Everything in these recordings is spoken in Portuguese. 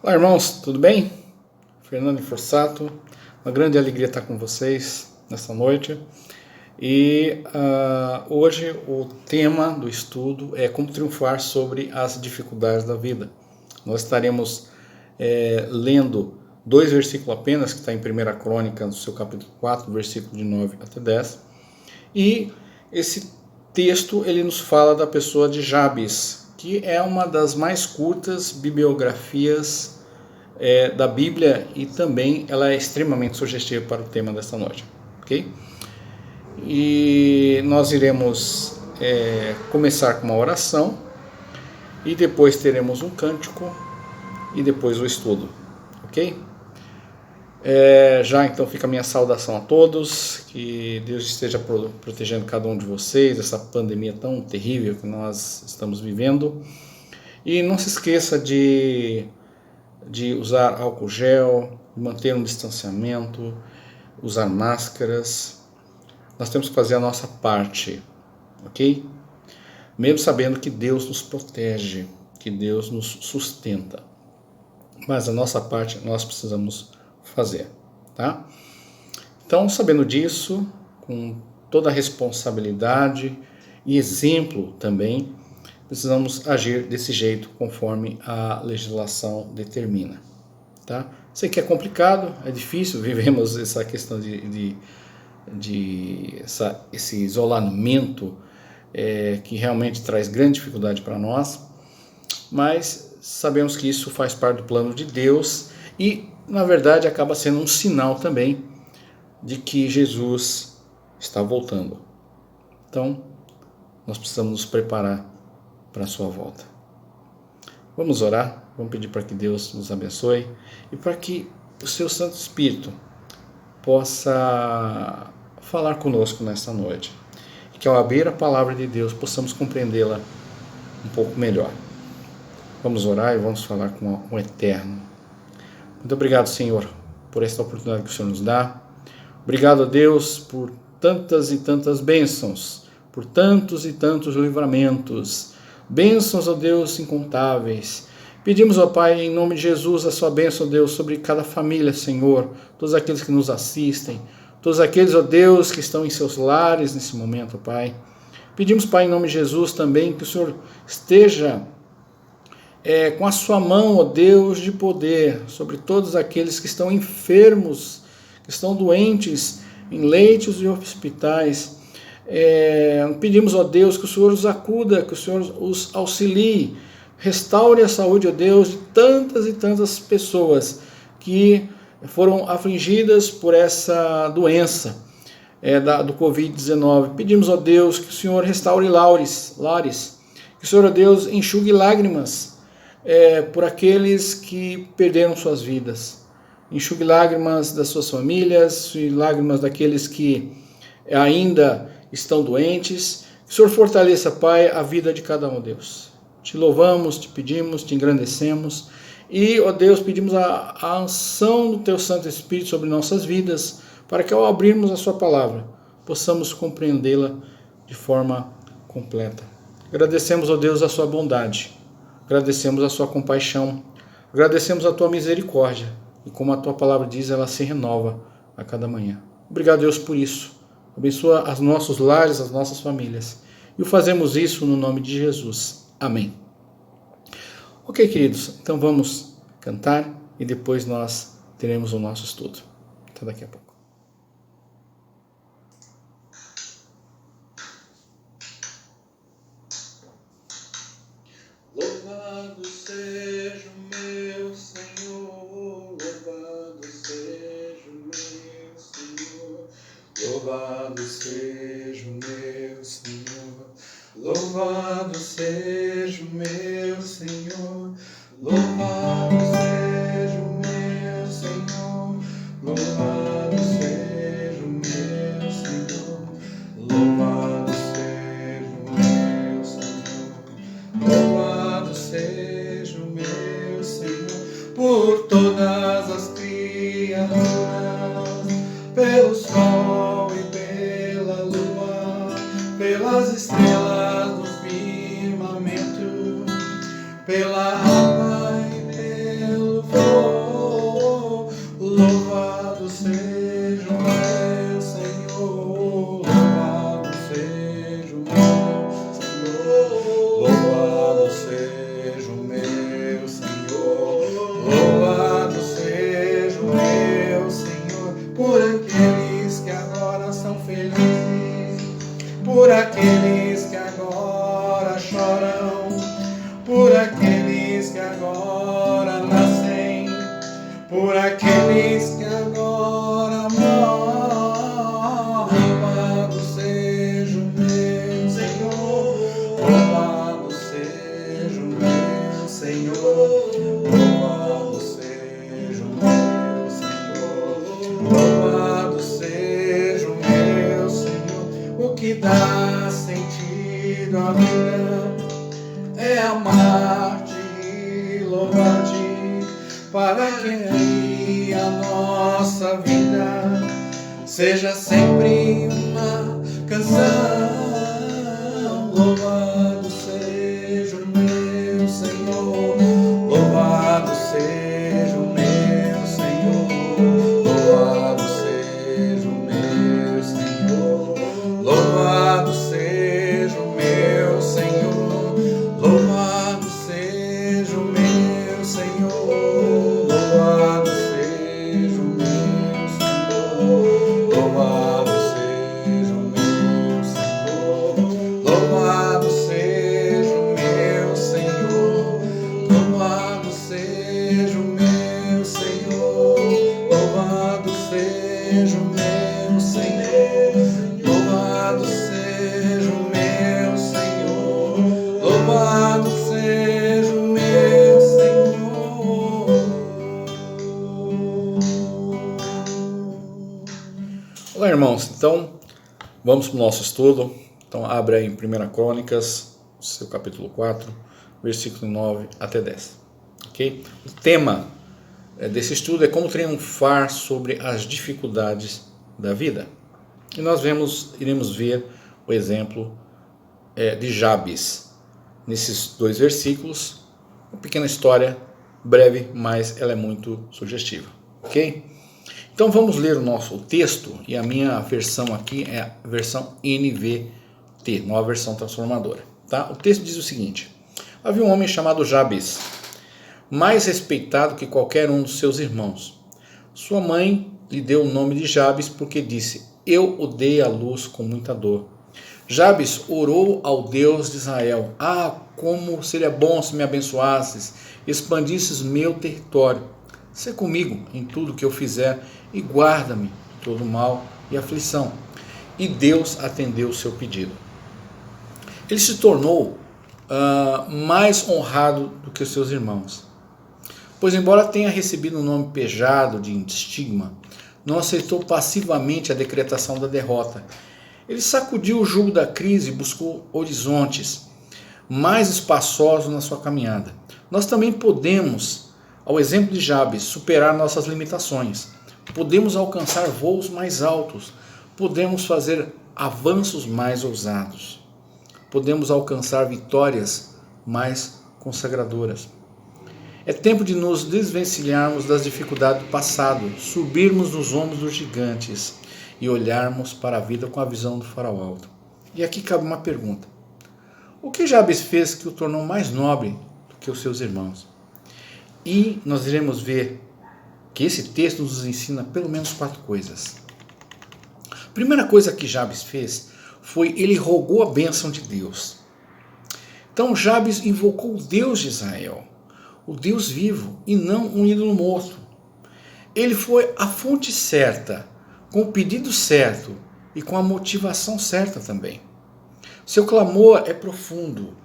Olá, irmãos, tudo bem? Fernando Forsato, uma grande alegria estar com vocês nesta noite. E hoje o tema do estudo é como triunfar sobre as dificuldades da vida. Nós estaremos lendo 2 versículos apenas, que está em 1 Crônica, no seu capítulo 4, versículo de 9 até 10. E esse texto ele nos fala da pessoa de Jabes, que é uma das mais curtas bibliografias da Bíblia, e também ela é extremamente sugestiva para o tema desta noite, ok? E nós iremos começar com uma oração, e depois teremos um cântico, e depois o estudo, ok? Já então fica a minha saudação a todos, que Deus esteja protegendo cada um de vocês, essa pandemia tão terrível que nós estamos vivendo. E não se esqueça de usar álcool gel, manter um distanciamento, usar máscaras. Nós temos que fazer a nossa parte, ok? Mesmo sabendo que Deus nos protege, que Deus nos sustenta. Mas a nossa parte nós precisamos fazer, tá? Então, sabendo disso, com toda a responsabilidade e exemplo também, precisamos agir desse jeito conforme a legislação determina, tá? Sei que é complicado, é difícil, vivemos essa questão esse isolamento que realmente traz grande dificuldade para nós, mas sabemos que isso faz parte do plano de Deus e, na verdade, acaba sendo um sinal também de que Jesus está voltando. Então, nós precisamos nos preparar para a sua volta. Vamos orar, vamos pedir para que Deus nos abençoe e para que o seu Santo Espírito possa falar conosco nesta noite. E que ao abrir a palavra de Deus possamos compreendê-la um pouco melhor. Vamos orar e vamos falar com o Eterno. Muito obrigado, Senhor, por esta oportunidade que o Senhor nos dá. Obrigado a Deus por tantas e tantas bênçãos, por tantos e tantos livramentos. Bênçãos, ó Deus, incontáveis. Pedimos, ó Pai, em nome de Jesus, a sua bênção, ó Deus, sobre cada família, Senhor, todos aqueles que nos assistem, todos aqueles, ó Deus, que estão em seus lares nesse momento, ó Pai. Pedimos, Pai, em nome de Jesus também, que o Senhor esteja com a sua mão, ó Deus, de poder sobre todos aqueles que estão enfermos, que estão doentes em leitos e hospitais. Pedimos, ó Deus, que o Senhor os acuda, que o Senhor os auxilie, restaure a saúde, ó Deus, de tantas e tantas pessoas que foram afligidas por essa doença do Covid-19. Pedimos, ó Deus, que o Senhor restaure lares, que o Senhor, ó Deus, enxugue lágrimas por aqueles que perderam suas vidas. Enxugue lágrimas das suas famílias, lágrimas daqueles que ainda estão doentes. Que o Senhor fortaleça, Pai, a vida de cada um, Deus. Te louvamos, te pedimos, te engrandecemos. E, ó Deus, pedimos a unção do Teu Santo Espírito sobre nossas vidas, para que ao abrirmos a Sua palavra, possamos compreendê-la de forma completa. Agradecemos, ó Deus, a Sua bondade. Agradecemos a Sua compaixão. Agradecemos a Tua misericórdia. E como a Tua palavra diz, ela se renova a cada manhã. Obrigado, Deus, por isso. Abençoa os nossos lares, as nossas famílias. E fazemos isso no nome de Jesus. Amém. Ok, queridos, então vamos cantar e depois nós teremos o nosso estudo. Até daqui a pouco. Louvado seja o meu Senhor, louvado seja o meu Senhor, louvado seja o meu Senhor, louvado seja o meu Senhor, louvado seja o meu Senhor, louvado seja o meu Senhor, louvado seja o meu Senhor, louvado seja o meu Senhor, por todas as criaturas, pelo sol e pela lua, pelas estrelas do firmamento, pela água e pelo fogo. por aqueles que agora choram, por aqueles que agora nascem, por aqueles que agora morrem. Louvado seja o meu Senhor, louvado seja o meu Senhor, louvado seja o meu Senhor, louvado seja o meu Senhor. O que dá sentido à vida é amar-te e louvar-te, para que a nossa vida seja sempre uma canção. Louvado seja o meu Senhor, louvado seja o meu Senhor, louvado seja o meu Senhor, louvado seja o meu Senhor, louvado seja o meu Senhor, louvado seja o meu Senhor, louvado seja o meu Senhor, louvado seja o meu Senhor, louvado seja o meu Senhor, louvado seja o meu Senhor, louvado seja o meu Senhor, louvado seja o meu Senhor. Olá, irmãos, então vamos para o nosso estudo. Então abre aí em 1 Crônicas, seu capítulo 4, versículo 9 até 10. Ok? O tema desse estudo é como triunfar sobre as dificuldades da vida. E nós iremos ver o exemplo de Jabes nesses dois versículos. Uma pequena história, breve, mas ela é muito sugestiva. Ok? Então vamos ler o nosso texto, e a minha versão aqui é a versão NVT, nova versão transformadora. Tá? O texto diz o seguinte: havia um homem chamado Jabes, mais respeitado que qualquer um dos seus irmãos. Sua mãe lhe deu o nome de Jabes porque disse: eu o dei à luz com muita dor. Jabes orou ao Deus de Israel: ah, como seria bom se me abençoasses, expandisses meu território. Sê comigo em tudo que eu fizer e guarda-me de todo mal e aflição. E Deus atendeu o seu pedido. Ele se tornou mais honrado do que os seus irmãos, pois embora tenha recebido um nome pejado de estigma, não aceitou passivamente a decretação da derrota. Ele sacudiu o jugo da crise e buscou horizontes mais espaçosos na sua caminhada. Nós também podemos, ao exemplo de Jabes, superar nossas limitações. Podemos alcançar voos mais altos. Podemos fazer avanços mais ousados. Podemos alcançar vitórias mais consagradoras. É tempo de nos desvencilharmos das dificuldades do passado, subirmos nos ombros dos gigantes e olharmos para a vida com a visão do farol alto. E aqui cabe uma pergunta: o que Jabes fez que o tornou mais nobre do que os seus irmãos? E nós iremos ver que esse texto nos ensina pelo menos 4 coisas. A primeira coisa que Jabes fez foi ele rogou a bênção de Deus. Então Jabes invocou o Deus de Israel, o Deus vivo e não um ídolo morto. Ele foi à fonte certa, com o pedido certo e com a motivação certa também. Seu clamor é profundo.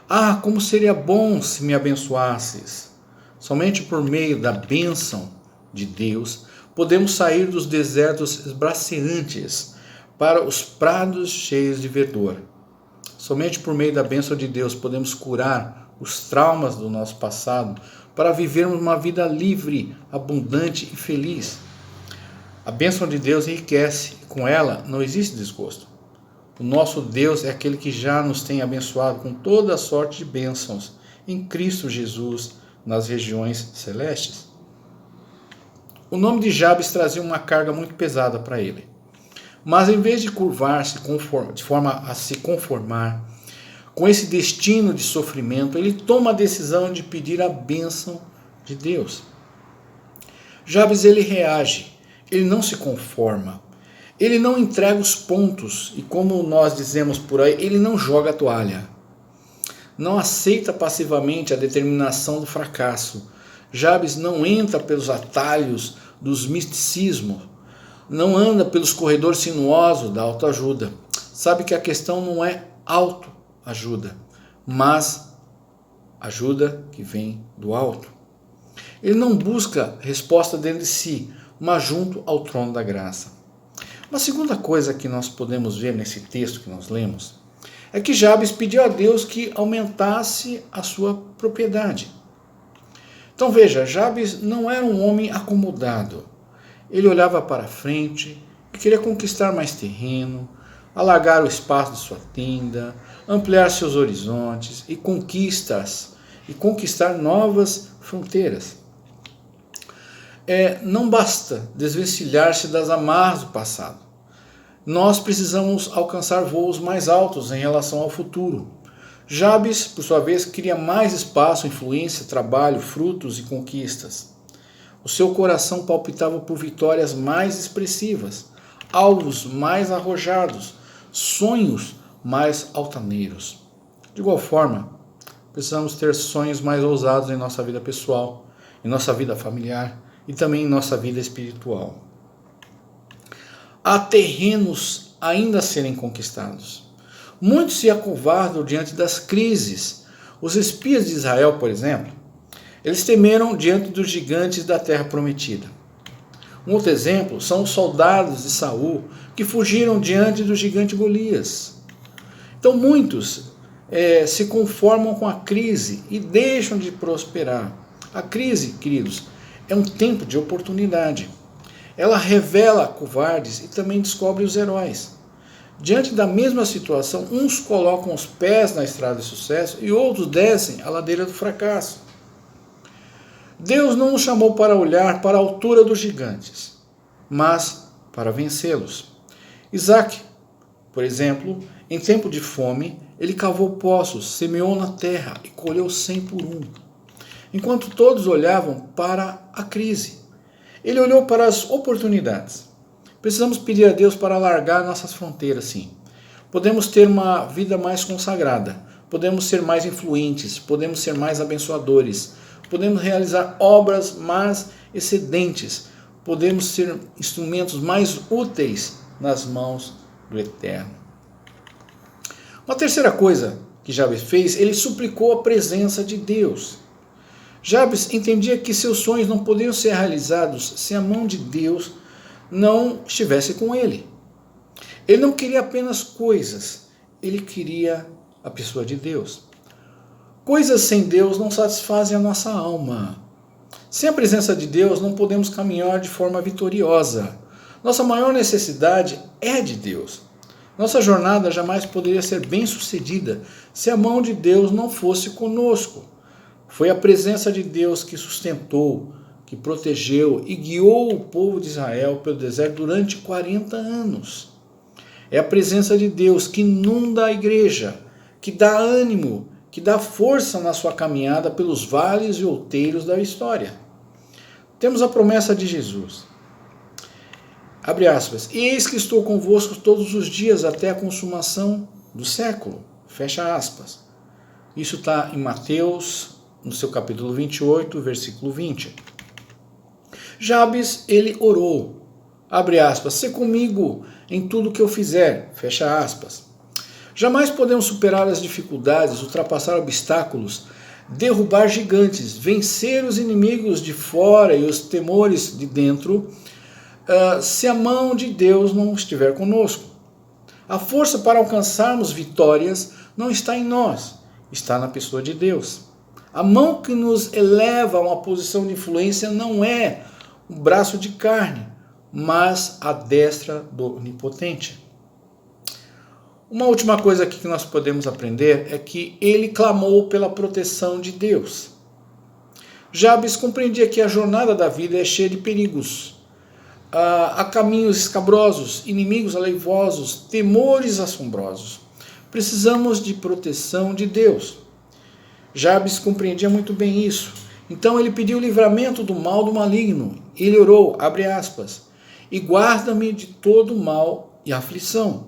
Ah, como seria bom se me abençoasses. Somente por meio da bênção de Deus podemos sair dos desertos esbraseantes para os prados cheios de verdor. Somente por meio da bênção de Deus podemos curar os traumas do nosso passado para vivermos uma vida livre, abundante e feliz. A bênção de Deus enriquece e com ela não existe desgosto. O nosso Deus é aquele que já nos tem abençoado com toda a sorte de bênçãos em Cristo Jesus nas regiões celestes. O nome de Jabes trazia uma carga muito pesada para ele. Mas em vez de curvar-se de forma a se conformar com esse destino de sofrimento, ele toma a decisão de pedir a bênção de Deus. Jabes ele reage, ele não se conforma. Ele não entrega os pontos e, como nós dizemos por aí, ele não joga a toalha. Não aceita passivamente a determinação do fracasso. Jabes não entra pelos atalhos dos misticismos, não anda pelos corredores sinuosos da autoajuda. Sabe que a questão não é autoajuda, mas ajuda que vem do alto. Ele não busca resposta dentro de si, mas junto ao trono da graça. Uma segunda coisa que nós podemos ver nesse texto que nós lemos é que Jabes pediu a Deus que aumentasse a sua propriedade. Então veja, Jabes não era um homem acomodado. Ele olhava para frente e queria conquistar mais terreno, alargar o espaço de sua tenda, ampliar seus horizontes e conquistar novas fronteiras. Não basta desvencilhar-se das amarras do passado. Nós precisamos alcançar voos mais altos em relação ao futuro. Jabes, por sua vez, queria mais espaço, influência, trabalho, frutos e conquistas. O seu coração palpitava por vitórias mais expressivas, alvos mais arrojados, sonhos mais altaneiros. De igual forma, precisamos ter sonhos mais ousados em nossa vida pessoal, em nossa vida familiar e também em nossa vida espiritual. Há terrenos ainda a serem conquistados. Muitos se acovardam diante das crises. Os espias de Israel, por exemplo, eles temeram diante dos gigantes da terra prometida. Um outro exemplo são os soldados de Saul, que fugiram diante do gigante Golias. Então muitos se conformam com a crise e deixam de prosperar. A crise, queridos, é um tempo de oportunidade. Ela revela covardes e também descobre os heróis. Diante da mesma situação, uns colocam os pés na estrada de sucesso e outros descem a ladeira do fracasso. Deus não nos chamou para olhar para a altura dos gigantes, mas para vencê-los. Isaac, por exemplo, em tempo de fome, ele cavou poços, semeou na terra e colheu 100 por 1. Enquanto todos olhavam para a crise, ele olhou para as oportunidades. Precisamos pedir a Deus para alargar nossas fronteiras, sim. Podemos ter uma vida mais consagrada, podemos ser mais influentes, podemos ser mais abençoadores, podemos realizar obras mais excedentes, podemos ser instrumentos mais úteis nas mãos do Eterno. Uma terceira coisa que Jabes fez, ele suplicou a presença de Deus. Jabes entendia que seus sonhos não poderiam ser realizados se a mão de Deus não estivesse com ele. Ele não queria apenas coisas, ele queria a pessoa de Deus. Coisas sem Deus não satisfazem a nossa alma. Sem a presença de Deus não podemos caminhar de forma vitoriosa. Nossa maior necessidade é de Deus. Nossa jornada jamais poderia ser bem-sucedida se a mão de Deus não fosse conosco. Foi a presença de Deus que sustentou, que protegeu e guiou o povo de Israel pelo deserto durante 40 anos. É a presença de Deus que inunda a igreja, que dá ânimo, que dá força na sua caminhada pelos vales e outeiros da história. Temos a promessa de Jesus. Abre aspas. E eis que estou convosco todos os dias até a consumação do século. Fecha aspas. Isso está em Mateus, no seu capítulo 28, versículo 20. Jabes, ele orou. Abre aspas. Se comigo em tudo que eu fizer. Fecha aspas. Jamais podemos superar as dificuldades, ultrapassar obstáculos, derrubar gigantes, vencer os inimigos de fora e os temores de dentro, se a mão de Deus não estiver conosco. A força para alcançarmos vitórias não está em nós, está na pessoa de Deus. A mão que nos eleva a uma posição de influência não é um braço de carne, mas a destra do Onipotente. Uma última coisa aqui que nós podemos aprender é que ele clamou pela proteção de Deus. Jabes compreendia que a jornada da vida é cheia de perigos. Há caminhos escabrosos, inimigos aleivosos, temores assombrosos. Precisamos de proteção de Deus. Jabes compreendia muito bem isso. Então ele pediu o livramento do mal do maligno. Ele orou, abre aspas. e guarda-me de todo mal e aflição.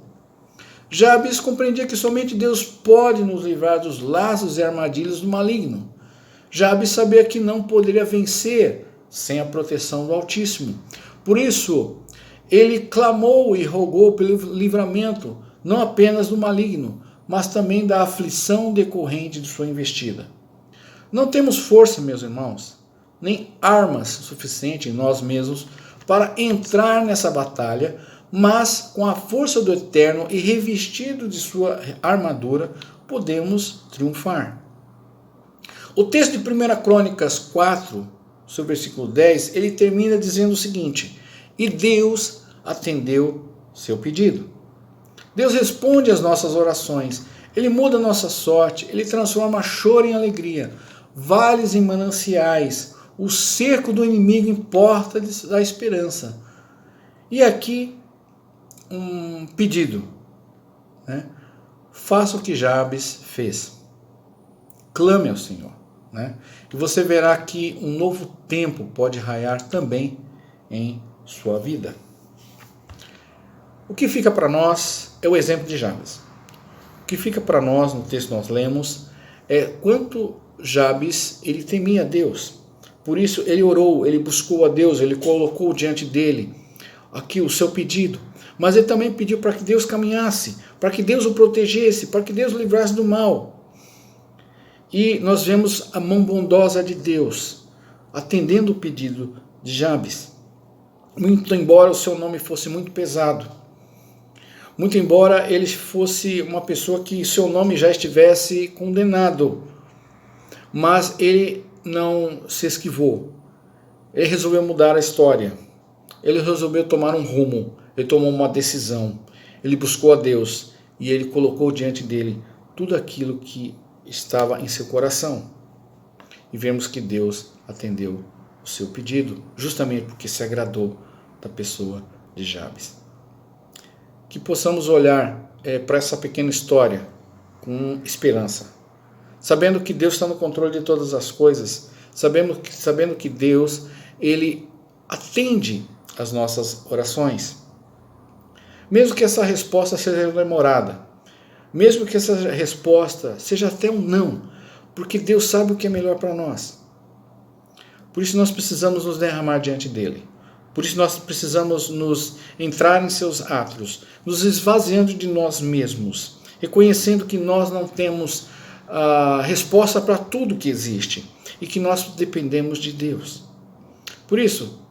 Jabes compreendia que somente Deus pode nos livrar dos laços e armadilhas do maligno. Jabes sabia que não poderia vencer sem a proteção do Altíssimo. Por isso, ele clamou e rogou pelo livramento, não apenas do maligno, mas também da aflição decorrente de sua investida. Não temos força, meus irmãos, nem armas suficientes em nós mesmos para entrar nessa batalha, mas com a força do Eterno e revestido de sua armadura, podemos triunfar. O texto de 1 Crônicas 4, sobre o versículo 10, ele termina dizendo o seguinte: e Deus atendeu seu pedido. Deus responde às nossas orações, Ele muda a nossa sorte, Ele transforma choro em alegria, vales em mananciais, o cerco do inimigo em porta da esperança. E aqui um pedido, né? Faça o que Jabes fez, clame ao Senhor, né? E você verá que um novo tempo pode raiar também em sua vida. O que fica para nós é o exemplo de Jabes. O que fica para nós no texto que nós lemos é quanto Jabes ele temia a Deus. Por isso ele orou, ele buscou a Deus, ele colocou diante dele aqui o seu pedido. Mas ele também pediu para que Deus caminhasse, para que Deus o protegesse, para que Deus o livrasse do mal. E nós vemos a mão bondosa de Deus atendendo o pedido de Jabes. Muito embora o seu nome fosse muito pesado, muito embora ele fosse uma pessoa que seu nome já estivesse condenado, mas ele não se esquivou. Ele resolveu mudar a história. Ele resolveu tomar um rumo. Ele tomou uma decisão. Ele buscou a Deus e ele colocou diante dele tudo aquilo que estava em seu coração. E vemos que Deus atendeu o seu pedido, justamente porque se agradou da pessoa de Jabes. Que possamos olhar para essa pequena história com esperança, sabendo que Deus está no controle de todas as coisas, sabendo que Deus ele atende as nossas orações. Mesmo que essa resposta seja demorada, mesmo que essa resposta seja até um não, porque Deus sabe o que é melhor para nós. Por isso nós precisamos nos derramar diante dele. Por isso nós precisamos nos entrar em seus átrios, nos esvaziando de nós mesmos, reconhecendo que nós não temos a resposta para tudo que existe e que nós dependemos de Deus. Por isso,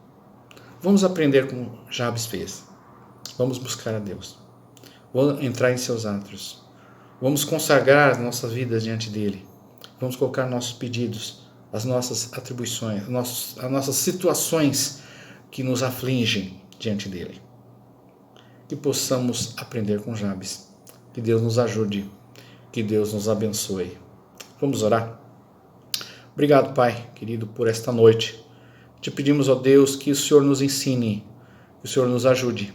vamos aprender como Jabes fez. Vamos buscar a Deus. Vamos entrar em seus átrios. Vamos consagrar nossas vidas diante dele. Vamos colocar nossos pedidos, as nossas atribuições, as nossas situações que nos afligem diante dele. Que possamos aprender com Jabes. Que Deus nos ajude. Que Deus nos abençoe. Vamos orar? Obrigado, Pai, querido, por esta noite. Te pedimos, ó Deus, que o Senhor nos ensine, que o Senhor nos ajude.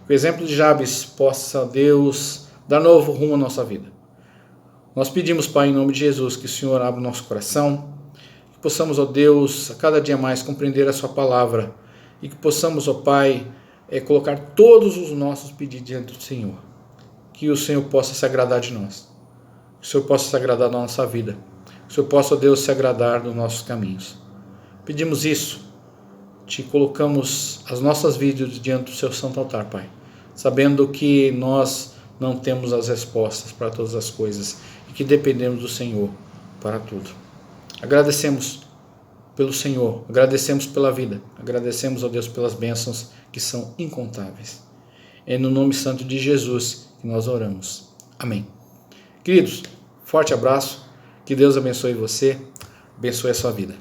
Que o exemplo de Jabes possa, Deus, dar novo rumo à nossa vida. Nós pedimos, Pai, em nome de Jesus, que o Senhor abra o nosso coração, que possamos, ó Deus, a cada dia mais compreender a sua palavra e que possamos, ó Pai, colocar todos os nossos pedidos diante do Senhor. Que o Senhor possa se agradar de nós. Que o Senhor possa se agradar da nossa vida. Que o Senhor possa, ó Deus, se agradar dos nossos caminhos. Pedimos isso. Te colocamos as nossas vidas diante do seu santo altar, Pai. Sabendo que nós não temos as respostas para todas as coisas e que dependemos do Senhor para tudo. Agradecemos pelo Senhor, agradecemos pela vida, agradecemos, ó Deus, pelas bênçãos que são incontáveis. É no nome santo de Jesus que nós oramos. Amém. Queridos, forte abraço, que Deus abençoe você, abençoe a sua vida.